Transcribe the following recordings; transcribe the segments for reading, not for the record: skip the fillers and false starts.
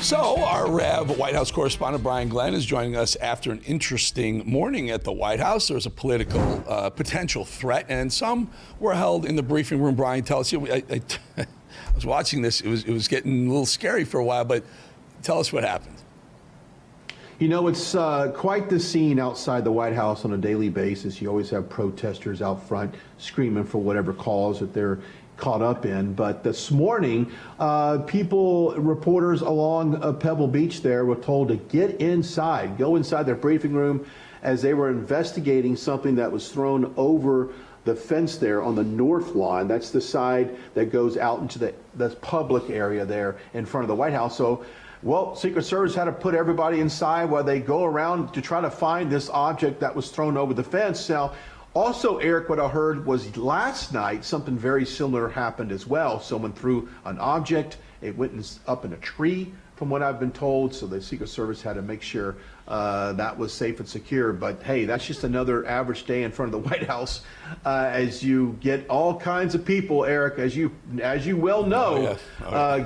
So our White House correspondent Brian Glenn is joining us after an interesting morning at the White House. There was a political potential threat, and some were held in the briefing room. Brian, tell us. I was watching this. It was getting a little scary for a while, but tell us what happened. You know, it's quite the scene outside the White House on a daily basis. You always have protesters out front screaming for whatever cause that they're caught up in. But this morning, reporters along Pebble Beach there were told to get inside, go inside their briefing room as they were investigating something that was thrown over the fence there on the north lawn. That's the side that goes out into the public area there in front of the White House. So, well, Secret Service had to put everybody inside while they go around to try to find this object that was thrown over the fence. Now, also, Eric, what I heard was last night something very similar happened as well. Someone threw an object. It went up in a tree, from what I've been told. So the Secret Service had to make sure that was safe and secure. But hey, that's just another average day in front of the White House as you get all kinds of people, Eric, as you well know,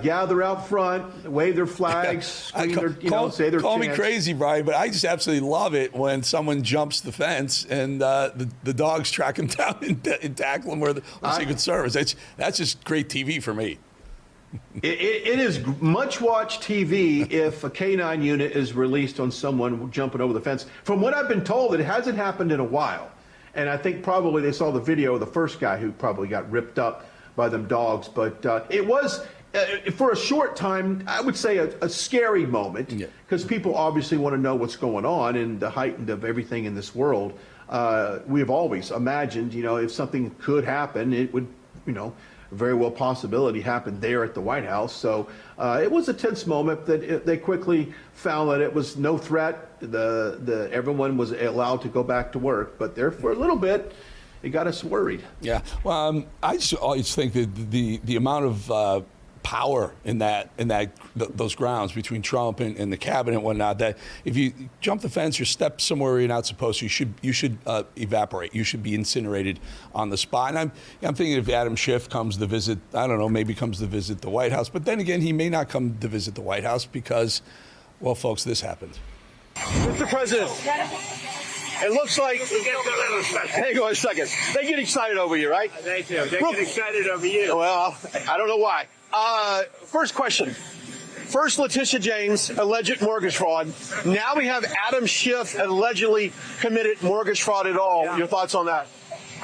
gather out front, wave their flags, scream say their Call chants. me crazy, Brian, but I just absolutely love it when someone jumps the fence and the dogs track him down and tackle him, or the Secret Service. That's just great TV for me. It is much watched TV if a K-9 unit is released on someone jumping over the fence. From what I've been told, it hasn't happened in a while. And I think probably they saw the video of the first guy who probably got ripped up by them dogs. But it was, for a short time, I would say a scary moment, because people obviously want to know what's going on in the height of everything in this world. We have always imagined, if something could happen, it would, very well possibility happened there at the White House. So it was a tense moment that they quickly found that it was no threat. Everyone was allowed to go back to work, but there for a little bit, it got us worried. Yeah, well, I just always think that the amount of power in those grounds between Trump and the cabinet and whatnot, that if you jump the fence or step somewhere where you're not supposed to, you should evaporate. You should be incinerated on the spot. And I'm thinking if Adam Schiff comes to visit, I don't know, maybe comes to visit the White House, but then again, he may not come to visit the White House because, well, folks, this happened. Mr. President, it looks like, hang on a second, they get excited over you, right? They do. They get excited over you. Well, I don't know why. First question. First, Letitia James, alleged mortgage fraud. Now we have Adam Schiff allegedly committed mortgage fraud at all. Yeah. Your thoughts on that?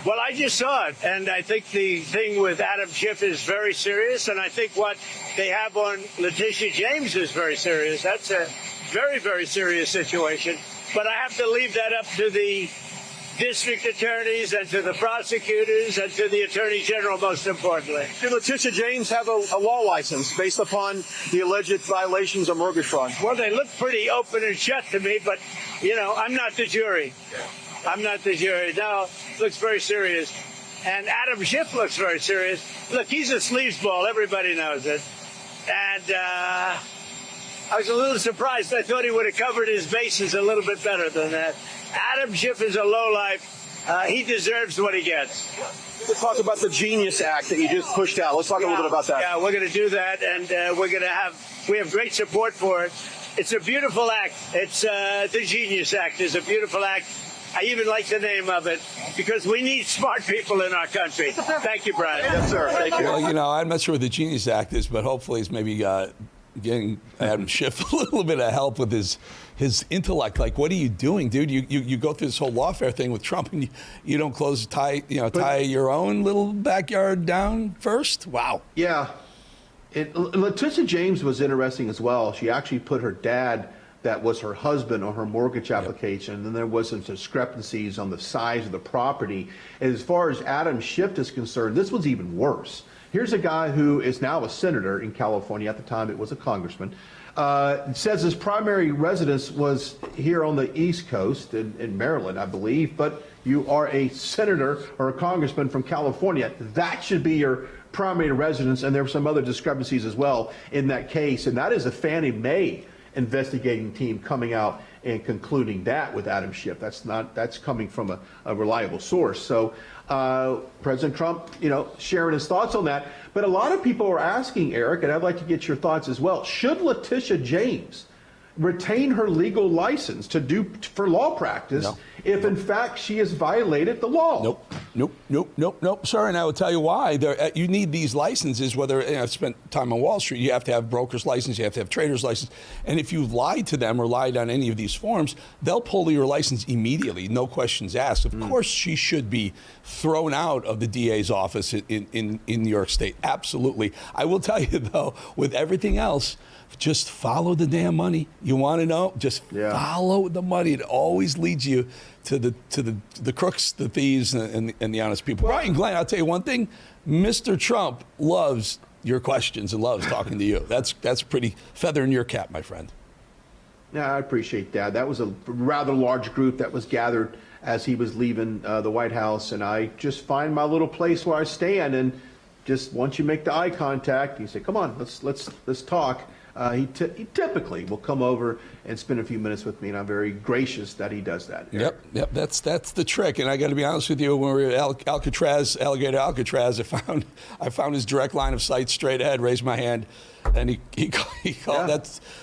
Well, I just saw it, and I think the thing with Adam Schiff is very serious, and I think what they have on Letitia James is very serious. That's a very, very serious situation. But I have to leave that up to the district attorneys and to the prosecutors and to the attorney general, most importantly. Did Letitia James have a law license based upon the alleged violations of mortgage fraud? Well, they look pretty open and shut to me, but, I'm not the jury. I'm not the jury. No, looks very serious. And Adam Schiff looks very serious. Look, he's a sleazeball. Everybody knows it. And I was a little surprised. I thought he would have covered his bases a little bit better than that. Adam Schiff is a lowlife. He deserves what he gets. Let's talk about the Genius Act that you just pushed out. Let's talk a little bit about that. Yeah, we're going to do that, and we have great support for it. It's a beautiful act. It's the Genius Act is a beautiful act. I even like the name of it because we need smart people in our country. Thank you, Brian. Yes, sir. Thank you. Well, I'm not sure what the Genius Act is, but hopefully it's maybe getting Adam Schiff a little bit of help with his intellect. Like, what are you doing, dude? You go through this whole lawfare thing with Trump, and you don't tie your own little backyard down first. Wow. Yeah. Letitia James was interesting as well. She actually put her dad, that was her husband, on her mortgage application, and there was some discrepancies on the size of the property. And as far as Adam Schiff is concerned, this was even worse. Here's a guy who is now a senator in California. At the time, it was a congressman. Says his primary residence was here on the East Coast in Maryland, I believe, but you are a senator or a congressman from California. That should be your primary residence, and there were some other discrepancies as well in that case, and that is a Fannie Mae investigating team coming out and concluding that with Adam Schiff. That's coming from a reliable source. So President Trump, sharing his thoughts on that. But a lot of people are asking, Eric, and I'd like to get your thoughts as well. Should Letitia James retain her legal license for law practice if in fact she has violated the law? Nope. Sir, and I will tell you why. You need these licenses, whether I've spent time on Wall Street, you have to have broker's license, you have to have trader's license. And if you lied to them or lied on any of these forms, they'll pull your license immediately, no questions asked. Of course, she should be thrown out of the DA's office in New York State. Absolutely. I will tell you, though, with everything else, just follow the damn money. You want to know? Just follow the money. It always leads you to the crooks, the thieves, and the honest people. Brian Glenn, I'll tell you one thing. Mr. Trump loves your questions and loves talking to you. That's a pretty feather in your cap, my friend. Yeah, I appreciate that. That was a rather large group that was gathered as he was leaving the White House, and I just find my little place where I stand, and just once you make the eye contact, you say, "Come on, let's talk." He typically will come over and spend a few minutes with me, and I'm very gracious that he does that. Yep. That's the trick. And I got to be honest with you, when we were at Alligator Alcatraz, I found his direct line of sight straight ahead. Raised my hand, and he called. Yeah.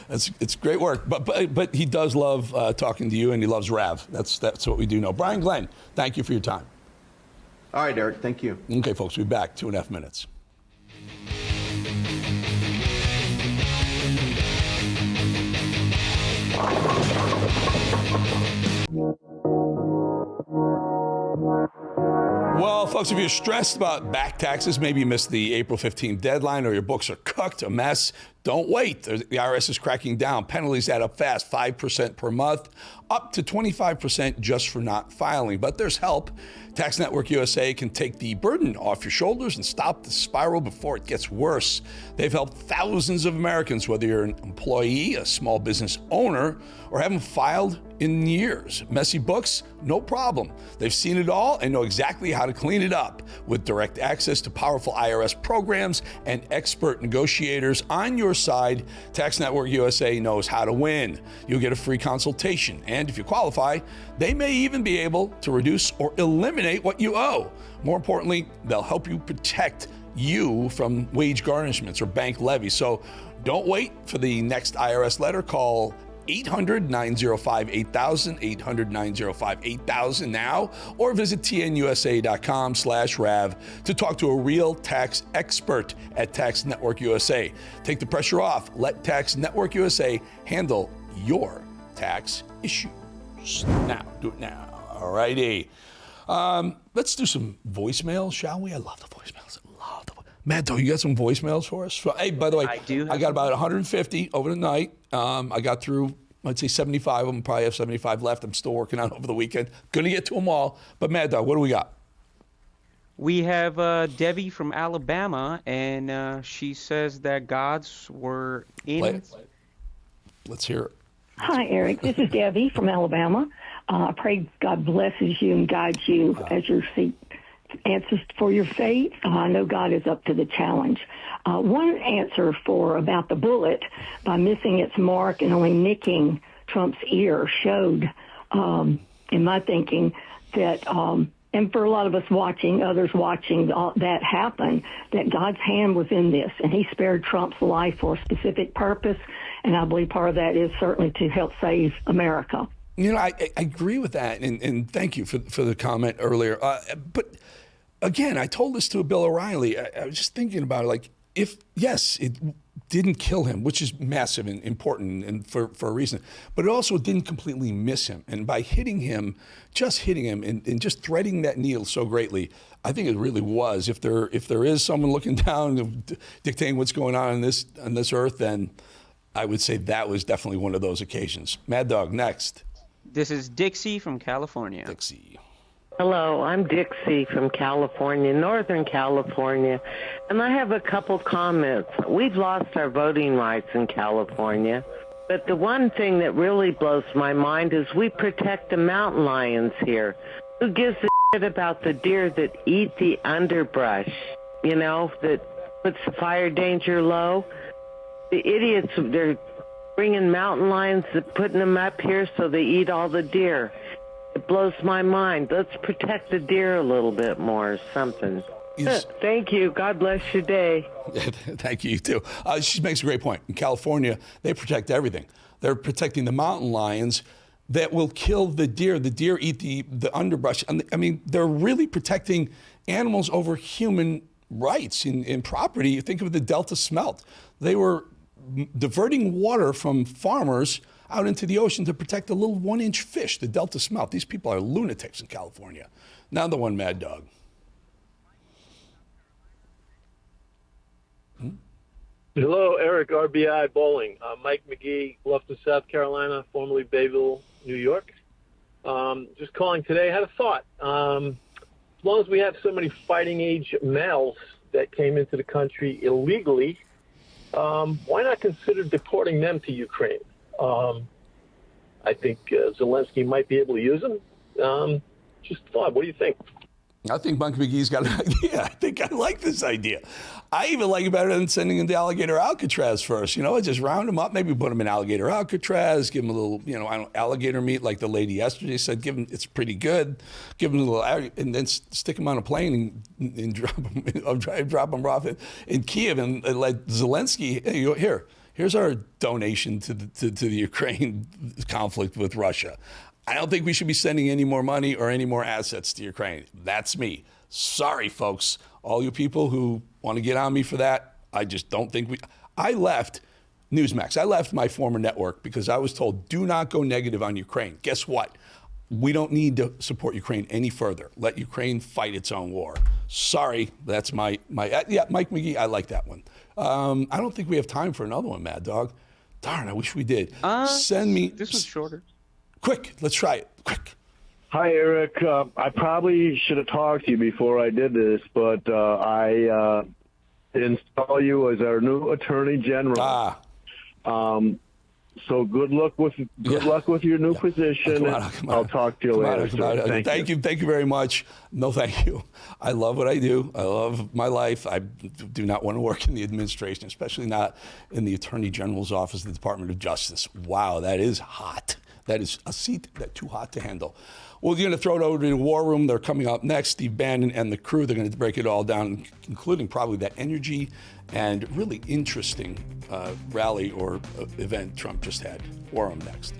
It's great work. But he does love talking to you, and he loves Rav. That's what we do know. Brian Glenn, thank you for your time. All right, Eric. Thank you. Okay, folks, we'll be back 2.5 minutes. Well, folks, if you're stressed about back taxes, maybe you missed the April 15th deadline or your books are cooked, a mess, don't wait. The IRS is cracking down. Penalties add up fast, 5% per month, up to 25% just for not filing. But there's help. Tax Network USA can take the burden off your shoulders and stop the spiral before it gets worse. They've helped thousands of Americans, whether you're an employee, a small business owner, or haven't filed in years. Messy books? No problem. They've seen it all and know exactly how to clean it up. With direct access to powerful IRS programs and expert negotiators on your side, Tax Network USA knows how to win. You'll get a free consultation, and if you qualify, they may even be able to reduce or eliminate what you owe. More importantly, they'll help you protect you from wage garnishments or bank levies. So don't wait for the next IRS letter. Call 800-905-8000, 800-905-8000 now, or visit tnusa.com/RAV to talk to a real tax expert at Tax Network USA. Take the pressure off. Let Tax Network USA handle your tax issues. Now, do it now. All righty. Let's do some voicemails, shall we? I love the voicemails. Matt, you got some voicemails for us? Hey, by the way, I got about 150 over the night. I got through, I'd say 75 of them. Probably have 75 left. I'm still working on over the weekend. Going to get to them all. But Mad Dog, what do we got? We have Debbie from Alabama, and she says that gods were in. Let's hear it. Hi, Eric. This is Debbie from Alabama. I pray God blesses you and guides you as you seek answers for your faith. I know God is up to the challenge. One answer about the bullet by missing its mark and only nicking Trump's ear showed, in my thinking, that, and for a lot of us others watching that happen, that God's hand was in this, and he spared Trump's life for a specific purpose, and I believe part of that is certainly to help save America. I agree with that, and thank you for the comment earlier. But again, I told this to Bill O'Reilly. I was just thinking about it, like, it didn't kill him, which is massive and important and for a reason, but it also didn't completely miss him. And by hitting him and just threading that needle so greatly, I think it really was. If there is someone looking down, dictating what's going on this earth, then I would say that was definitely one of those occasions. Mad Dog, next. This is Dixie from California. Dixie. Hello, I'm Dixie from California, Northern California, and I have a couple comments. We've lost our voting rights in California, but the one thing that really blows my mind is we protect the mountain lions here. Who gives a shit about the deer that eat the underbrush, that puts the fire danger low? The idiots, they're bringing mountain lions and putting them up here so they eat all the deer. It blows my mind. Let's protect the deer a little bit more or something. Thank you. God bless your day. Thank you, too. She makes a great point. In California, they protect everything. They're protecting the mountain lions that will kill the deer. The deer eat the underbrush. I mean, they're really protecting animals over human rights in property. You think of the Delta smelt. They were diverting water from farmers out into the ocean to protect the little 1-inch fish, the Delta smelt. These people are lunatics in California. Now the one mad dog. Hello, Eric, RBI Bolling. Mike McGee, Bluffton, South Carolina, formerly Bayville, New York. Just calling today. I had a thought. As long as we have so many fighting age males that came into the country illegally, why not consider deporting them to Ukraine? I think Zelensky might be able to use them. Just thought. What do you think? I think Mike McGee's got an idea. I think I like this idea. I even like it better than sending them to Alligator Alcatraz first. You know, just round them up, maybe put them in Alligator Alcatraz, give them a little, alligator meat like the lady yesterday said. Give them, it's pretty good. Give them a little, and then stick them on a plane and drop them off in Kiev and let Zelensky, hey, here's our donation to the Ukraine conflict with Russia. I don't think we should be sending any more money or any more assets to Ukraine. That's me. Sorry, folks. All you people who want to get on me for that, I just don't think I left Newsmax. I left my former network because I was told, do not go negative on Ukraine. Guess what? We don't need to support Ukraine any further. Let Ukraine fight its own war. Sorry, that's my Mike McGee, I like that one. I don't think we have time for another one, Mad Dog. Darn, I wish we did. Send me. This was shorter. Quick, let's try it. Quick. Hi, Eric. I probably should have talked to you before I did this, but I install you as our new Attorney General. So good luck with your new position. I'll talk to you later. Thank you very much. No, thank you. I love what I do. I love my life. I do not want to work in the administration, especially not in the Attorney General's office, the Department of Justice. Wow, that is hot. That is a seat that's too hot to handle. Well, you're going to throw it over to the War Room. They're coming up next. Steve Bannon and the crew, they're going to break it all down, including probably that energy and really interesting rally or event Trump just had. War Room next.